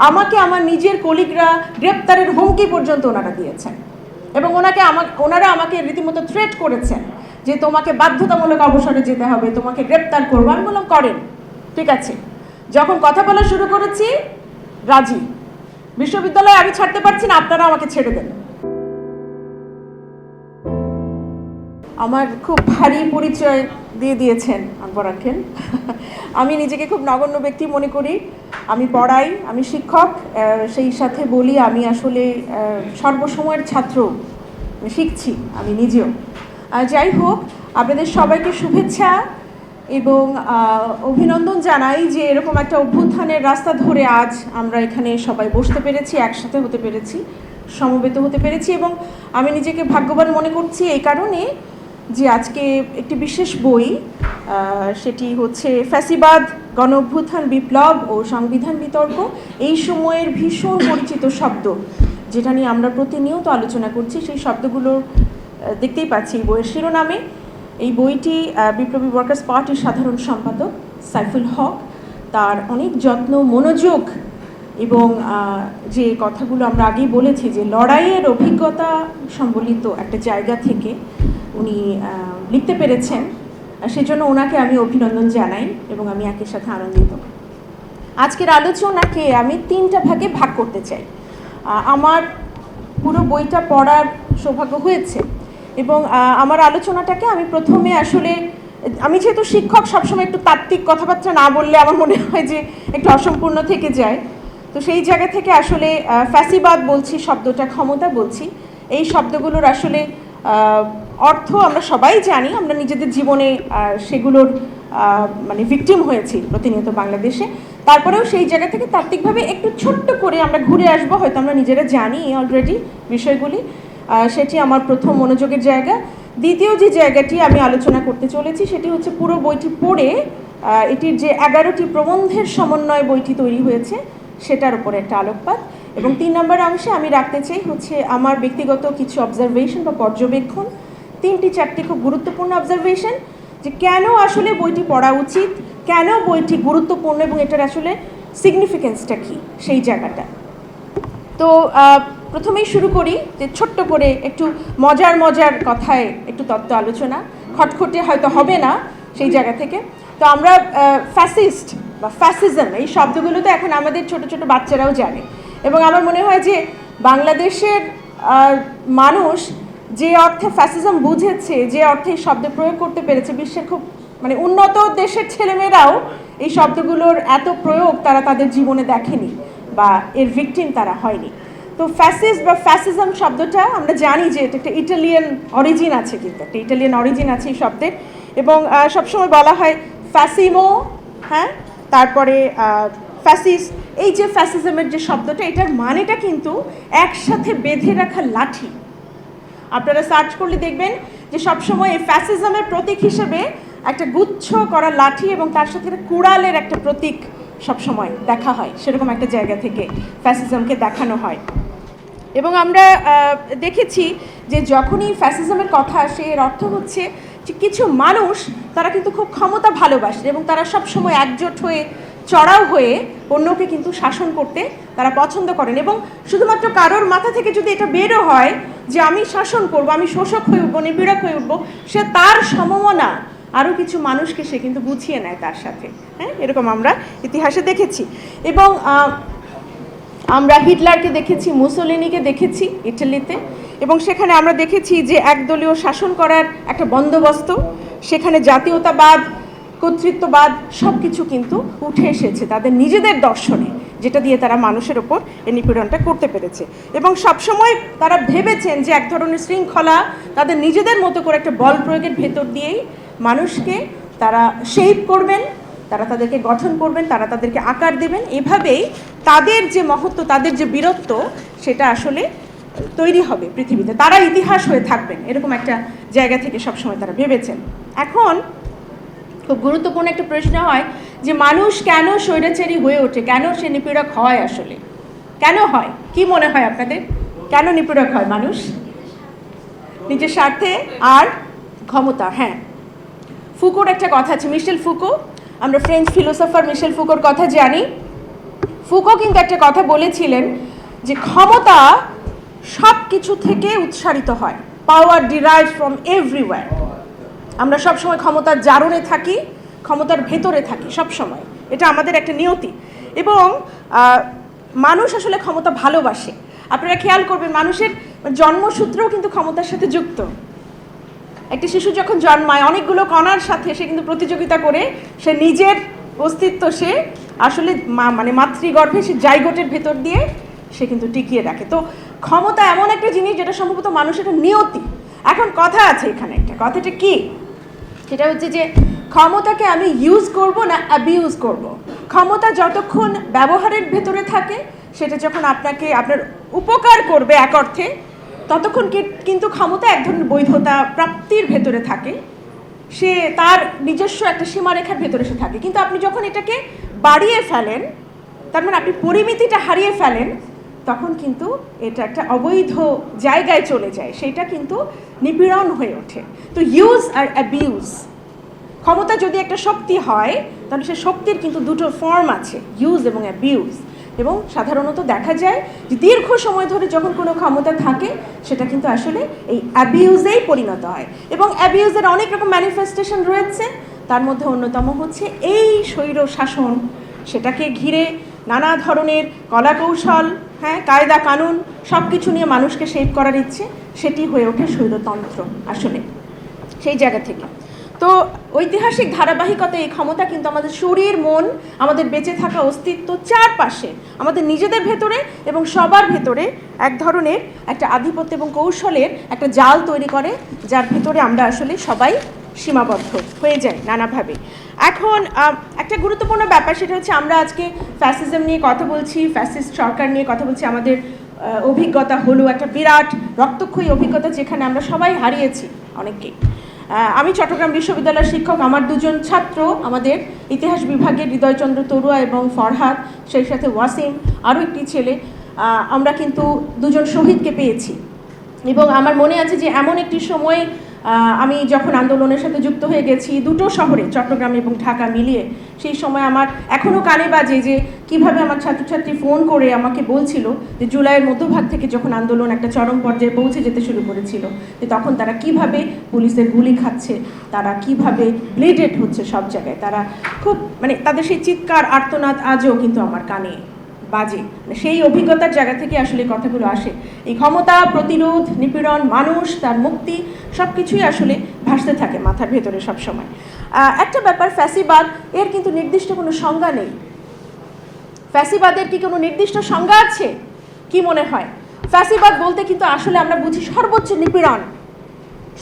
আমাকে আমার নিজের কলিগরা গ্রেপ্তারের হুমকি পর্যন্ত ওনারা দিয়েছেন এবং ওনারা আমাকে রীতিমতো থ্রেট করেছেন যে তোমাকে বাধ্যতামূলক অবসরে যেতে হবে, তোমাকে গ্রেপ্তার করবো। আমি বললাম করেন, ঠিক আছে। যখন কথা বলা শুরু করেছি রাজি, বিশ্ববিদ্যালয়ে আমি ছাড়তে পারছি না, আপনারা আমাকে ছেড়ে দেন। আমার খুব ভারী পরিচয় দিয়ে দিয়েছেন আকবর আঙ্কেল। আমি নিজেকে খুব নগণ্য ব্যক্তি মনে করি। আমি পড়াই, আমি শিক্ষক, সেই সাথে বলি আমি আসলে সর্বসময়ের ছাত্র, শিখছি আমি নিজেও। যাই হোক, আপনাদের সবাইকে শুভেচ্ছা এবং অভিনন্দন জানাই যে এরকম একটা অভ্যুত্থানের রাস্তা ধরে আজ আমরা এখানে সবাই বসতে পেরেছি, একসাথে হতে পেরেছি, সমবেত হতে পেরেছি। এবং আমি নিজেকে ভাগ্যবান মনে করছি এই কারণে যে আজকে একটি বিশেষ বই, সেটি হচ্ছে ফ্যাসিবাদ, গণ অভ্যুত্থান, বিপ্লব ও সংবিধান বিতর্ক, এই সময়ের ভীষণ পরিচিত শব্দ যেটা নিয়ে আমরা প্রতিনিয়ত আলোচনা করছি, সেই শব্দগুলো দেখতেই পাচ্ছি এই বইয়ের শিরোনামে। এই বইটি বিপ্লবী ওয়ার্কার্স পার্টির সাধারণ সম্পাদক সাইফুল হক তার অনেক যত্ন, মনোযোগ এবং যে কথাগুলো আমরা আগেই বলেছি যে লড়াইয়ের অভিজ্ঞতা সম্বলিত একটা জায়গা থেকে উনি লিখতে পেরেছেন, সেজন্য ওনাকে আমি অভিনন্দন জানাই এবং আমি একই সাথে আনন্দিত। আজকের আলোচনাকে আমি 3টা ভাগে ভাগ করতে চাই। আমার পুরো বইটা পড়ার সৌভাগ্য হয়েছে এবং আমার আলোচনাটাকে আমি প্রথমে আসলে, আমি যেহেতু শিক্ষক সবসময় একটু তাত্ত্বিক কথাবার্তা না বললে আমার মনে হয় যে একটু অসম্পূর্ণ থেকে যায়, তো সেই জায়গা থেকে আসলে ফ্যাসিবাদ বলছি, শব্দটা ক্ষমতা বলছি, এই শব্দগুলোর আসলে অর্থ আমরা সবাই জানি, আমরা নিজেদের জীবনে সেগুলোর মানে ভিকটিম হয়েছি প্রতিনিয়ত বাংলাদেশে। তারপরেও সেই জায়গা থেকে তাত্ত্বিকভাবে একটু ছোট্ট করে আমরা ঘুরে আসবো, হয়তো আমরা নিজেরা জানি অলরেডি বিষয়গুলি, সেটি আমার প্রথম মনোযোগের জায়গা। দ্বিতীয় যে জায়গাটি আমি আলোচনা করতে চলেছি সেটি হচ্ছে পুরো বইটি পড়ে এটির যে 11টি প্রবন্ধের সমন্বয় বইটি তৈরি হয়েছে সেটার উপরে একটা আলোকপাত। এবং 3 নম্বর অংশে আমি রাখতে চাই হচ্ছে আমার ব্যক্তিগত কিছু অবজারভেশন বা পর্যবেক্ষণ, 3-4টি খুব গুরুত্বপূর্ণ অবজারভেশন, যে কেন আসলে বইটি পড়া উচিত, কেন বইটি গুরুত্বপূর্ণ এবং এটার আসলে সিগনিফিকেন্সটা কী সেই জায়গাটা। তো প্রথমেই শুরু করি যে ছোট্ট করে একটু মজার কথায় একটু তত্ত্ব আলোচনা, খটখটে হয়তো হবে না সেই জায়গা থেকে। তো আমরা ফ্যাসিস্ট বা ফ্যাসিজম এই শব্দগুলো তো এখন আমাদের ছোট ছোট বাচ্চারাও জানে এবং আমার মনে হয় যে বাংলাদেশের মানুষ যে অর্থে ফ্যাসিজম বুঝেছে, যে অর্থে এই শব্দ প্রয়োগ করতে পেরেছে, বিশ্বের খুব মানে উন্নত দেশের ছেলেমেয়েরাও এই শব্দগুলোর এত প্রয়োগ তারা তাদের জীবনে দেখেনি বা এর ভিকটিম তারা হয়নি। তো ফ্যাসিস্ট বা ফ্যাসিজম শব্দটা আমরা জানি যে এটা একটা ইটালিয়ান অরিজিন আছে, কিন্তু একটা ইটালিয়ান অরিজিন আছে এই শব্দের, এবং সবসময় বলা হয় ফ্যাসিমো, হ্যাঁ, তারপরে ফ্যাসিস। এই যে ফ্যাসিজমের যে শব্দটা, এটার মানেটা কিন্তু একসাথে বেঁধে রাখা লাঠি। আপনারা সার্চ করলে দেখবেন যে সবসময় এই ফ্যাসিজমের প্রতীক হিসেবে একটা গুচ্ছ করা লাঠি এবং তার সাথে কুড়ালের একটা প্রতীক সবসময় দেখা হয়, সেরকম একটা জায়গা থেকে ফ্যাসিজমকে দেখানো হয়। এবং আমরা দেখেছি যে যখনই ফ্যাসিজমের কথা আসে এর অর্থ হচ্ছে যে কিছু মানুষ তারা কিন্তু খুব ক্ষমতা ভালোবাসে এবং তারা সবসময় একজোট হয়ে, চড়াও হয়ে অন্যকে কিন্তু শাসন করতে তারা পছন্দ করেন। এবং শুধুমাত্র কারোর মাথা থেকে যদি এটা বেরো হয় যে আমি শাসন করব, আমি শোষক হয়ে উঠবো, নিপীড়ক হয়ে উঠবো, সে তার সমমনা আরও কিছু মানুষকে সে কিন্তু গুছিয়ে নেয় তার সাথে। হ্যাঁ, এরকম আমরা ইতিহাসে দেখেছি। এবং আমরা হিটলারকে দেখেছি, মুসোলিনিকে দেখেছি ইটালিতে, এবং সেখানে আমরা দেখেছি যে একদলীয় শাসন করার একটা বন্দোবস্ত, সেখানে জাতীয়তাবাদ, কর্তৃত্ববাদ সব কিছু কিন্তু উঠে এসেছে তাদের নিজেদের দর্শনে, যেটা দিয়ে তারা মানুষের ওপর এই নিপীড়নটা করতে পেরেছে। এবং সবসময় তারা ভেবেছেন যে এক ধরনের শৃঙ্খলা তাদের নিজেদের মতো করে একটা বল প্রয়োগের ভেতর দিয়েই মানুষকে তারা শেপ করবেন, তারা তাদেরকে গঠন করবেন, তারা তাদেরকে আকার দেবেন। এভাবেই তাদের যে মহত্ব, তাদের যে বীরত্ব, সেটা আসলে তৈরি হবে পৃথিবীতে, তারা ইতিহাস হয়ে থাকবেন, এরকম একটা জায়গা থেকে সবসময় তারা ভেবেছেন। এখন খুব গুরুত্বপূর্ণ একটা প্রশ্ন হয় যে মানুষ কেন স্বৈরাচারী হয়ে ওঠে, কেন সে নিপীড়ক হয়, আসলে কেন হয়? কি মনে হয় আপনাদের, কেন নিপীড়ক হয় মানুষ? নিজের স্বার্থে আর ক্ষমতা। হ্যাঁ, ফুকোর একটা কথা আছে, মিশেল ফুকো, আমরা ফ্রেঞ্চ ফিলোসফার মিশেল ফুকোর কথা জানি। ফুকো কিন্তু একটা কথা বলেছিলেন যে ক্ষমতা সব কিছু থেকে উৎসারিত হয়, পাওয়ার ডিরাইভ ফ্রম এভরিওয়্যার। আমরা সবসময় ক্ষমতার জারণে থাকি, ক্ষমতার ভেতরে থাকি সব সময়, এটা আমাদের একটা নিয়তি। এবং মানুষ আসলে ক্ষমতা ভালোবাসে। আপনারা খেয়াল করবেন মানুষের জন্মসূত্রেও কিন্তু ক্ষমতার সাথে যুক্ত। একটা শিশু যখন জন্মায় অনেকগুলো কণার সাথে সে কিন্তু প্রতিযোগিতা করে সে নিজের অস্তিত্ব সে আসলে মানে মাতৃগর্ভে সে জাইগোটের ভেতর দিয়ে সে কিন্তু টিকিয়ে রাখে। তো ক্ষমতা এমন একটা জিনিস যেটা সম্ভবত মানুষের নিয়তি। এখন কথা আছে এখানে, একটা কথাটা কি, সেটা হচ্ছে যে ক্ষমতাকে আমি ইউজ করব না অ্যাবিউজ করব। ক্ষমতা যতক্ষণ ব্যবহারের ভেতরে থাকে, সেটা যখন আপনাকে আপনার উপকার করবে এক অর্থে, ততক্ষণ কিন্তু ক্ষমতা এক ধরনের বৈধতা প্রাপ্তির ভেতরে থাকে, সে তার নিজস্ব একটা সীমারেখার ভেতরে সে থাকে। কিন্তু আপনি যখন এটাকে বাড়িয়ে ফেলেন, তার মানে আপনি পরিমিতিটা হারিয়ে ফেলেন, তখন কিন্তু এটা একটা অবৈধ জায়গায় চলে যায়, সেটা কিন্তু নিপীড়ন হয়ে ওঠে। তো ইউজ আর অ্যাবিউজ, ক্ষমতা যদি একটা শক্তি হয় তাহলে সে শক্তির কিন্তু দুটো ফর্ম আছে, ইউজ এবং অ্যাবিউজ। এবং সাধারণত দেখা যায় যে দীর্ঘ সময় ধরে যখন কোনো ক্ষমতা থাকে সেটা কিন্তু আসলে এই অ্যাবিউজেই পরিণত হয়। এবং অ্যাবিউজের অনেক রকম ম্যানিফেস্টেশন রয়েছে, তার মধ্যে অন্যতম হচ্ছে এই স্বৈর শাসন। সেটাকে ঘিরে নানা ধরনের কলাকৌশল, কায়দা কানুন সব কিছু নিয়ে মানুষকে শেপ করার ইচ্ছে, সেটি হয়ে ওঠে স্বৈরতন্ত্র আসলে সেই জায়গা থেকে। তো ঐতিহাসিক ধারাবাহিকতা এই ক্ষমতা কিন্তু আমাদের শরীর, মন, আমাদের বেঁচে থাকা অস্তিত্ব চারপাশে, আমাদের নিজেদের ভেতরে এবং সবার ভেতরে এক ধরনের একটা আধিপত্য এবং কৌশলের একটা জাল তৈরি করে, যার ভেতরে আমরা আসলে সবাই সীমাবদ্ধ হয়ে যাই নানাভাবে। এখন একটা গুরুত্বপূর্ণ ব্যাপার, সেটা হচ্ছে আমরা আজকে ফ্যাসিজম নিয়ে কথা বলছি, ফ্যাসিস্ট সরকার নিয়ে কথা বলছি। আমাদের অভিজ্ঞতা হলো একটা বিরাট রক্তক্ষয়ী অভিজ্ঞতা, যেখানে আমরা সবাই হারিয়েছি অনেককেই। আমি চট্টগ্রাম বিশ্ববিদ্যালয়ের শিক্ষক, আমার দুজন ছাত্র, আমাদের ইতিহাস বিভাগের হৃদয়চন্দ্র তরুয়া এবং ফরহাদ, সেই সাথে ওয়াসিম, আরও একটি ছেলে, আমরা কিন্তু দুজন শহীদকে পেয়েছি। এবং আমার মনে আছে যে এমন একটি সময় আমি যখন আন্দোলনের সাথে যুক্ত হয়ে গেছি দুটো শহরে, চট্টগ্রাম এবং ঢাকা মিলিয়ে, সেই সময় আমার এখনও কানে বাজে যে কিভাবে আমার ছাত্রছাত্রী ফোন করে আমাকে বলছিল যে জুলাইয়ের মধ্যভাগ থেকে যখন আন্দোলন একটা চরম পর্যায়ে পৌঁছে যেতে শুরু করেছিল, যে তখন তারা কিভাবে পুলিশের গুলি খাচ্ছে, তারা কিভাবে ব্লিডেড হচ্ছে সব জায়গায়, তারা খুব মানে তাদের সেই চিৎকার আর্তনাদ আজও কিন্তু আমার কানে বাজে। সেই অভিজ্ঞতার জায়গা থেকে আসলে কথাগুলো আসে। এই ক্ষমতা, প্রতিরোধ, নিপীড়ন, মানুষ, তার মুক্তি সব কিছুই আসলে ভাসতে থাকে মাথার ভেতরে সবসময়। একটা ব্যাপার, ফ্যাসিবাদ, এর কিন্তু নির্দিষ্ট কোনো সংজ্ঞা নেই। ফ্যাসিবাদের কি কোনো নির্দিষ্ট সংজ্ঞা আছে? কি মনে হয়? ফ্যাসিবাদ বলতে কিন্তু আসলে আমরা বুঝি সর্বোচ্চ নিপীড়ন,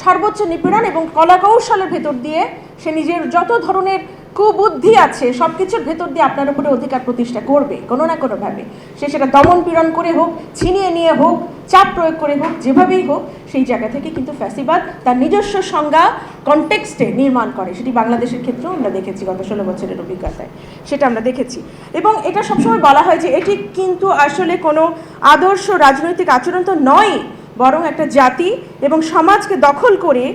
সর্বোচ্চ নিপীড়ন এবং কলাকৌশলের ভেতর দিয়ে সে নিজের যত ধরনের কুবুদ্ধি আছে সব কিছুর ভেতর দিয়ে আপনার উপরে অধিকার প্রতিষ্ঠা করবে কোনো না কোনোভাবে। সে সেটা দমন পীড়ন করে হোক, ছিনিয়ে নিয়ে হোক, চাপ প্রয়োগ করে হোক, যেভাবেই হোক, সেই জায়গা থেকে কিন্তু ফ্যাসিবাদ তার নিজস্ব সংজ্ঞা কনটেক্সটে নির্মাণ করে। সেটি বাংলাদেশের ক্ষেত্রেও আমরা দেখেছি গত 16 বছরের অভিজ্ঞতায়, সেটা আমরা দেখেছি। এবং এটা সবসময় বলা হয় যে এটি কিন্তু আসলে কোনো আদর্শ রাজনৈতিক আচরণ তো নয়, বরং একটা জাতি এবং সমাজকে দখল করে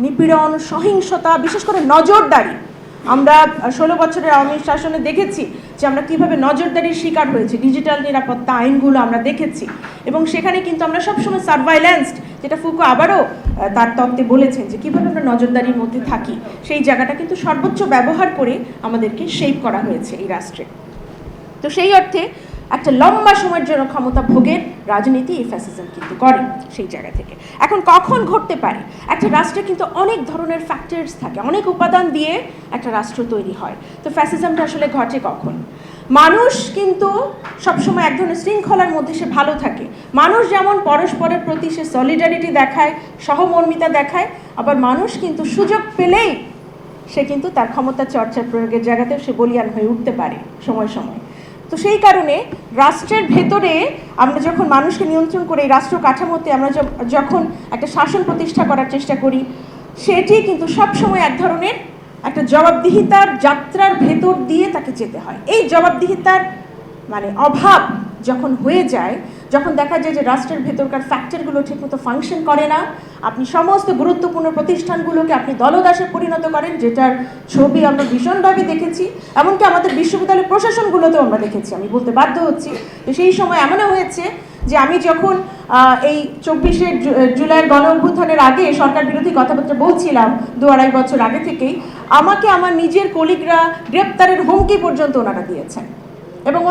নিপীড়ন, সহিংসতা, বিশেষ করে নজরদারি। আমরা 16 বছরের আওয়ামী শাসনে দেখেছি যে আমরা কীভাবে নজরদারির শিকার হয়েছি, ডিজিটাল নিরাপত্তা আইনগুলো আমরা দেখেছি। এবং সেখানে কিন্তু আমরা সবসময় সার্ভাইলেন্সড, যেটা ফুকো আবারও তার তত্ত্বে বলেছেন যে কীভাবে আমরা নজরদারির মধ্যে থাকি, সেই জায়গাটা কিন্তু সর্বোচ্চ ব্যবহার করে আমাদেরকে শেপ করা হয়েছে এই রাষ্ট্রে। তো সেই অর্থে একটা লম্বা সময়ের জন্য ক্ষমতা ভোগের রাজনীতি এই ফ্যাসিজম কিন্তু করে সেই জায়গা থেকে। এখন কখন ঘটতে পারে? একটা রাষ্ট্রে কিন্তু অনেক ধরনের ফ্যাক্টরস থাকে, অনেক উপাদান দিয়ে একটা রাষ্ট্র তৈরি হয়। তো ফ্যাসিজমটা আসলে ঘটে কখন? মানুষ কিন্তু সবসময় এক ধরনের শৃঙ্খলার মধ্যে সে ভালো থাকে। মানুষ যেমন পরস্পরের প্রতি সে সলিডারিটি দেখায়, সহমর্মিতা দেখায়, আবার মানুষ কিন্তু সুযোগ পেলেই সে কিন্তু তার ক্ষমতা চর্চার প্রয়োগের জায়গাতে সে বলিয়ান হয়ে উঠতে পারে সময় সময়। তো সেই কারণে রাষ্ট্রের ভেতরে আমরা যখন মানুষকে নিয়ন্ত্রণ করে এই রাষ্ট্র কাঠামোতে আমরা যখন একটা শাসন প্রতিষ্ঠা করার চেষ্টা করি, সেটি কিন্তু সবসময় এক ধরনের একটা জবাবদিহিতার যাত্রার ভেতর দিয়ে তাকে যেতে হয়। এই জবাবদিহিতার মানে অভাব যখন হয়ে যায়, যখন দেখা যায় যে রাষ্ট্রের ভেতরকার ফ্যাক্টরগুলো ঠিকমতো ফাংশন করে না, আপনি সমস্ত গুরুত্বপূর্ণ প্রতিষ্ঠানগুলোকে আপনি দলদাসে পরিণত করেন, যেটার ছবি আমরা ভীষণভাবে দেখেছি, এমনকি আমাদের বিশ্ববিদ্যালয় প্রশাসনগুলোতেও আমরা দেখেছি। আমি বলতে বাধ্য হচ্ছি তো সেই সময় এমনও হয়েছে যে আমি যখন এই 24শে জুলাইয়ের গণ অভ্যুত্থানের আগে সরকার বিরোধী কথাবার্তা বলছিলাম 2-2.5 বছর আগে থেকেই, আমাকে আমার নিজের কলিগরা গ্রেপ্তারের হুমকি পর্যন্ত ওনারা দিয়েছেন এবং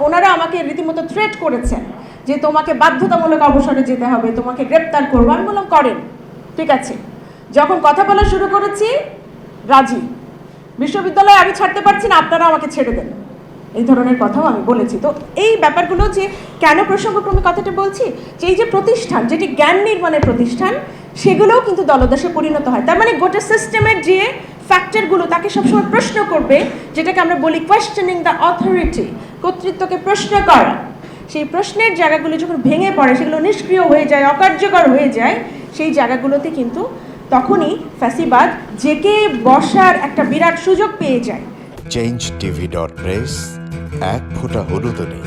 ওনারা আমাকে রীতিমতো থ্রেট করেছেন যে তোমাকে বাধ্যতামূলক অবসরে যেতে হবে, তোমাকে গ্রেপ্তার করবো। আমি বললাম করেন, ঠিক আছে। যখন কথা বলা শুরু করেছি, রাজি, বিশ্ববিদ্যালয়ে আমি ছাড়তে পারছি না, আপনারা আমাকে ছেড়ে দেন, এই ধরনের কথাও আমি বলেছি। তো এই ব্যাপারগুলো যে কেন প্রসঙ্গক্রমে কথাটা বলছি, যে এই যে প্রতিষ্ঠান, যেটি জ্ঞান নির্মাণের প্রতিষ্ঠান, সেগুলোও কিন্তু দলদাসে পরিণত হয়। তার মানে গোটা সিস্টেমের যে ফ্যাক্টরগুলো তাকে সবসময় প্রশ্ন করবে, যেটাকে আমরা বলি কোয়েশ্চেনিং দ্য অথরিটি, কর্তৃত্বকে প্রশ্ন করা। সেই প্রশ্নের জায়গাগুলো যখন ভেঙে পড়ে, সেগুলো নিষ্ক্রিয় হয়ে যায়, অকার্যকর হয়ে যায়, সেই জায়গাগুলোতে কিন্তু তখনই ফ্যাসিবাদ জেকে বসার একটা বিরাট সুযোগ পেয়ে যায়। changetv.press, এক ফোঁটা হলুদও নেই।